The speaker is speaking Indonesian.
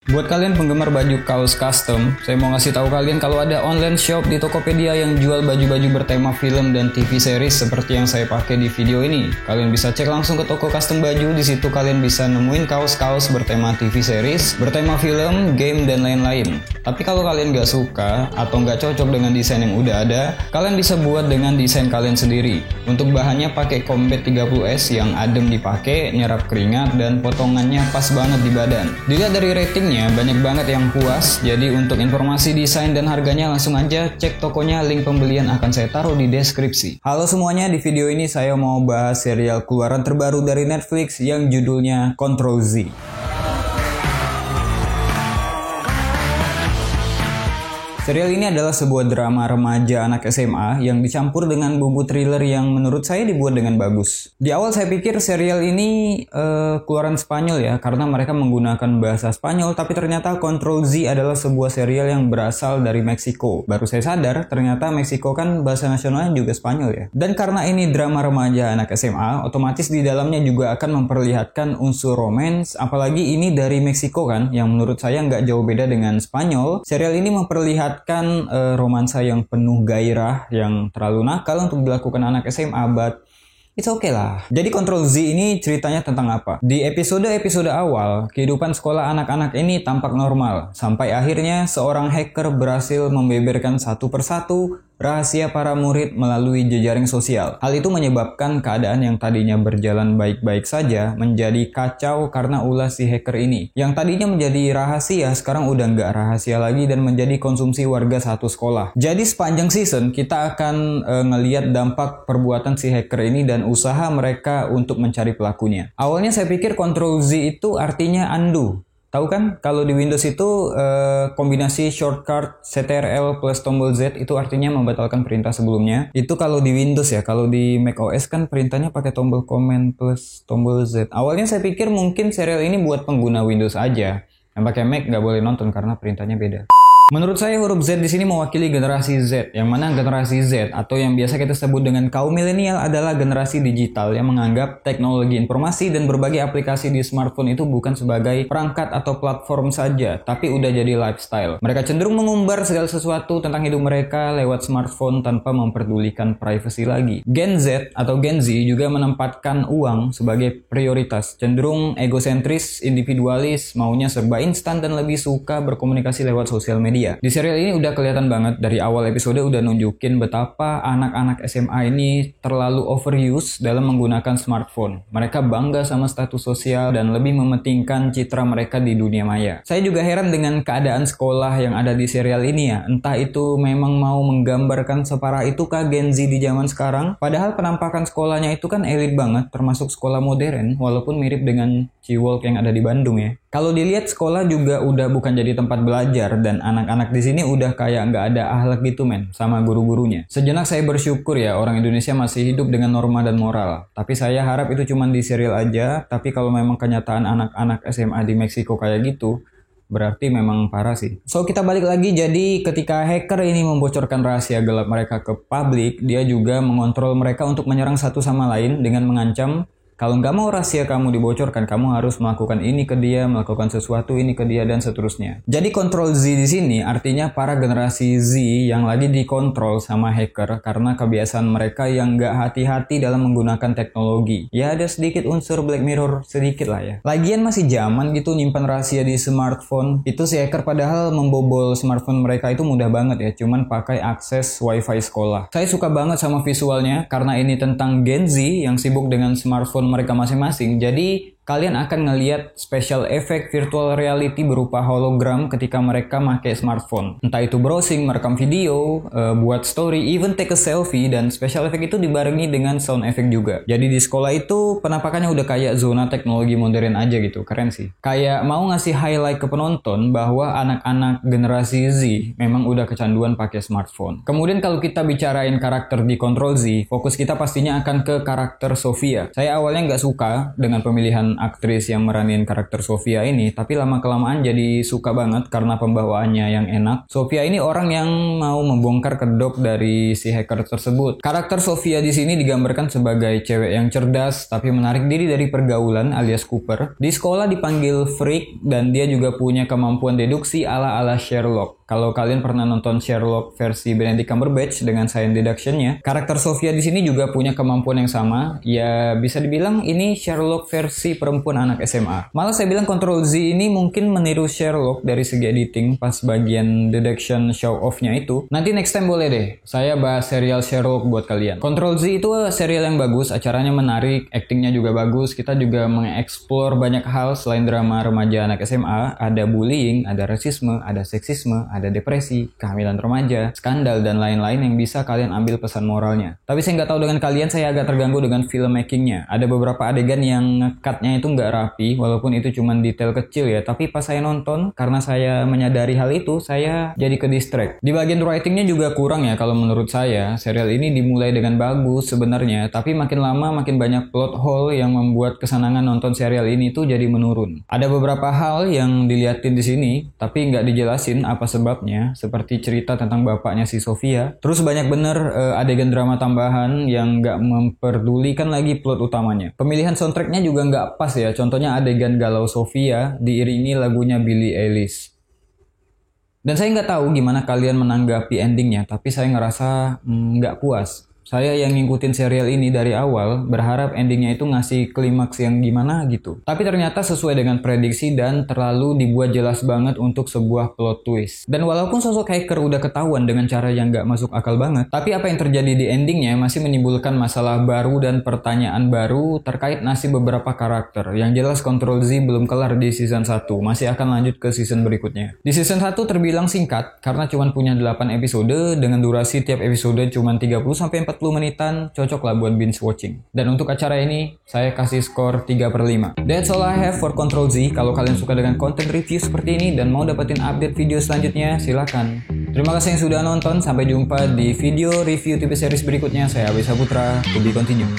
Buat kalian penggemar baju kaos custom, saya mau ngasih tahu kalian kalau ada online shop di Tokopedia yang jual baju-baju bertema film dan TV series seperti yang saya pakai di video ini. Kalian bisa cek langsung ke toko custom baju, di situ kalian bisa nemuin kaos-kaos bertema TV series, bertema film, game, dan lain-lain. Tapi kalau kalian nggak suka atau nggak cocok dengan desain yang udah ada, kalian bisa buat dengan desain kalian sendiri. Untuk bahannya pakai Combat 30S yang adem dipakai, nyerap keringat, dan potongannya pas banget di badan. Dilihat dari ratingnya, banyak banget yang puas. Jadi untuk informasi desain dan harganya langsung aja cek tokonya, link pembelian akan saya taruh di deskripsi. Halo semuanya, di video ini saya mau bahas serial keluaran terbaru dari Netflix yang judulnya Control Z. Serial ini adalah sebuah drama remaja anak SMA yang dicampur dengan bumbu thriller yang menurut saya dibuat dengan bagus. Di awal saya pikir serial ini keluaran Spanyol ya, karena mereka menggunakan bahasa Spanyol, tapi ternyata Control Z adalah sebuah serial yang berasal dari Meksiko. Baru saya sadar, ternyata Meksiko kan bahasa nasionalnya juga Spanyol ya. Dan karena ini drama remaja anak SMA, otomatis di dalamnya juga akan memperlihatkan unsur romance, apalagi ini dari Meksiko kan, yang menurut saya nggak jauh beda dengan Spanyol. Serial ini memperlihatkan romansa yang penuh gairah, yang terlalu nakal untuk dilakukan anak SMA, but it's okay lah. Jadi Control Z ini ceritanya tentang apa? Di episode-episode awal, kehidupan sekolah anak-anak ini tampak normal, sampai akhirnya seorang hacker berhasil membeberkan satu persatu rahasia para murid melalui jejaring sosial. Hal itu menyebabkan keadaan yang tadinya berjalan baik-baik saja menjadi kacau karena ulah si hacker ini. Yang tadinya menjadi rahasia sekarang udah nggak rahasia lagi dan menjadi konsumsi warga satu sekolah. Jadi sepanjang season kita akan ngelihat dampak perbuatan si hacker ini dan usaha mereka untuk mencari pelakunya. Awalnya saya pikir Control Z itu artinya undo. Tahu kan, kalau di Windows itu kombinasi shortcut Ctrl plus tombol Z itu artinya membatalkan perintah sebelumnya. Itu kalau di Windows ya, kalau di Mac OS kan perintahnya pakai tombol Command plus tombol Z. Awalnya saya pikir mungkin serial ini buat pengguna Windows aja. Yang pakai Mac nggak boleh nonton karena perintahnya beda. Menurut saya huruf Z di sini mewakili generasi Z, yang mana generasi Z atau yang biasa kita sebut dengan kaum milenial adalah generasi digital yang menganggap teknologi informasi dan berbagai aplikasi di smartphone itu bukan sebagai perangkat atau platform saja, tapi udah jadi lifestyle. Mereka cenderung mengumbar segala sesuatu tentang hidup mereka lewat smartphone tanpa memperdulikan privasi lagi. Gen Z atau Gen Z juga menempatkan uang sebagai prioritas, cenderung egosentris, individualis, maunya serba instan dan lebih suka berkomunikasi lewat sosial media. Di serial ini udah kelihatan banget, dari awal episode udah nunjukin betapa anak-anak SMA ini terlalu overuse dalam menggunakan smartphone. Mereka bangga sama status sosial dan lebih mementingkan citra mereka di dunia maya. Saya juga heran dengan keadaan sekolah yang ada di serial ini ya. Entah itu memang mau menggambarkan separah itukah Gen Z di zaman sekarang? Padahal penampakan sekolahnya itu kan elit banget, termasuk sekolah modern, walaupun mirip dengan Ciwolk yang ada di Bandung ya. Kalau dilihat sekolah juga udah bukan jadi tempat belajar dan anak-anak di sini udah kayak nggak ada akhlak gitu men sama guru-gurunya. Sejenak saya bersyukur ya orang Indonesia masih hidup dengan norma dan moral. Tapi saya harap itu cuma di serial aja. Tapi kalau memang kenyataan anak-anak SMA di Meksiko kayak gitu, berarti memang parah sih. So kita balik lagi, jadi ketika hacker ini membocorkan rahasia gelap mereka ke publik, dia juga mengontrol mereka untuk menyerang satu sama lain dengan mengancam, kalau nggak mau rahasia kamu dibocorkan, kamu harus melakukan ini ke dia, melakukan sesuatu ini ke dia, dan seterusnya. Jadi Control Z di sini artinya para generasi Z yang lagi dikontrol sama hacker karena kebiasaan mereka yang nggak hati-hati dalam menggunakan teknologi. Ya ada sedikit unsur Black Mirror, sedikit lah ya. Lagian masih zaman gitu nyimpan rahasia di smartphone. Itu si hacker padahal membobol smartphone mereka itu mudah banget ya, cuman pakai akses wifi sekolah. Saya suka banget sama visualnya karena ini tentang Gen Z yang sibuk dengan smartphone mereka masing-masing. Jadi kalian akan ngelihat special effect virtual reality berupa hologram ketika mereka pakai smartphone. Entah itu browsing, merekam video, buat story, even take a selfie, dan special effect itu dibarengi dengan sound effect juga. Jadi di sekolah itu penampakannya udah kayak zona teknologi modern aja gitu, keren sih. Kayak mau ngasih highlight ke penonton bahwa anak-anak generasi Z memang udah kecanduan pakai smartphone. Kemudian kalau kita bicarain karakter di Control Z, fokus kita pastinya akan ke karakter Sofia. Saya awalnya nggak suka dengan pemilihan aktris yang meranin karakter Sofia ini, tapi lama-kelamaan jadi suka banget karena pembawaannya yang enak. Sofia ini orang yang mau membongkar kedok dari si hacker tersebut. Karakter Sofia di sini digambarkan sebagai cewek yang cerdas tapi menarik diri dari pergaulan alias Cooper. Di sekolah dipanggil freak dan dia juga punya kemampuan deduksi ala-ala Sherlock. Kalau kalian pernah nonton Sherlock versi Benedict Cumberbatch dengan science deduction-nya, karakter Sofia di sini juga punya kemampuan yang sama. Ya bisa dibilang ini Sherlock versi perempuan anak SMA. Malah saya bilang Control Z ini mungkin meniru Sherlock dari segi editing pas bagian deduction show off-nya itu. Nanti next time boleh deh saya bahas serial Sherlock buat kalian. Control Z itu serial yang bagus, acaranya menarik, aktingnya juga bagus. Kita juga mengeksplor banyak hal selain drama remaja anak SMA. Ada bullying, ada rasisme, ada seksisme, ada depresi, kehamilan remaja, skandal, dan lain-lain yang bisa kalian ambil pesan moralnya. Tapi saya nggak tahu dengan kalian, saya agak terganggu dengan filmmakingnya. Ada beberapa adegan yang nge-cutnya itu nggak rapi, walaupun itu cuma detail kecil ya. Tapi pas saya nonton, karena saya menyadari hal itu, saya jadi ke-distract. Di bagian writingnya juga kurang ya kalau menurut saya. Serial ini dimulai dengan bagus sebenarnya, tapi makin lama makin banyak plot hole yang membuat kesenangan nonton serial ini tuh jadi menurun. Ada beberapa hal yang diliatin di sini, tapi nggak dijelasin apa sebabnya, seperti cerita tentang bapaknya si Sofia. Terus banyak bener adegan drama tambahan yang nggak memperdulikan lagi plot utamanya. Pemilihan soundtracknya juga nggak pas ya, contohnya adegan galau Sofia diiringi lagunya Billie Eilish. Dan saya nggak tahu gimana kalian menanggapi endingnya, tapi saya ngerasa nggak puas. Saya yang ngikutin serial ini dari awal berharap endingnya itu ngasih klimaks yang gimana gitu. Tapi ternyata sesuai dengan prediksi dan terlalu dibuat jelas banget untuk sebuah plot twist. Dan walaupun sosok hacker udah ketahuan dengan cara yang nggak masuk akal banget, tapi apa yang terjadi di endingnya masih menimbulkan masalah baru dan pertanyaan baru terkait nasib beberapa karakter. Yang jelas Control Z belum kelar di season 1, masih akan lanjut ke season berikutnya. Di season 1 terbilang singkat karena cuma punya 8 episode dengan durasi tiap episode cuma 30-40 menitan, cocok lah buat binge watching. Dan untuk acara ini, saya kasih skor 3/5. That's all I have for Control Z. Kalau kalian suka dengan konten review seperti ini dan mau dapetin update video selanjutnya, silakan. Terima kasih yang sudah nonton, sampai jumpa di video review TV series berikutnya. Saya Abis Saputra, to be continued.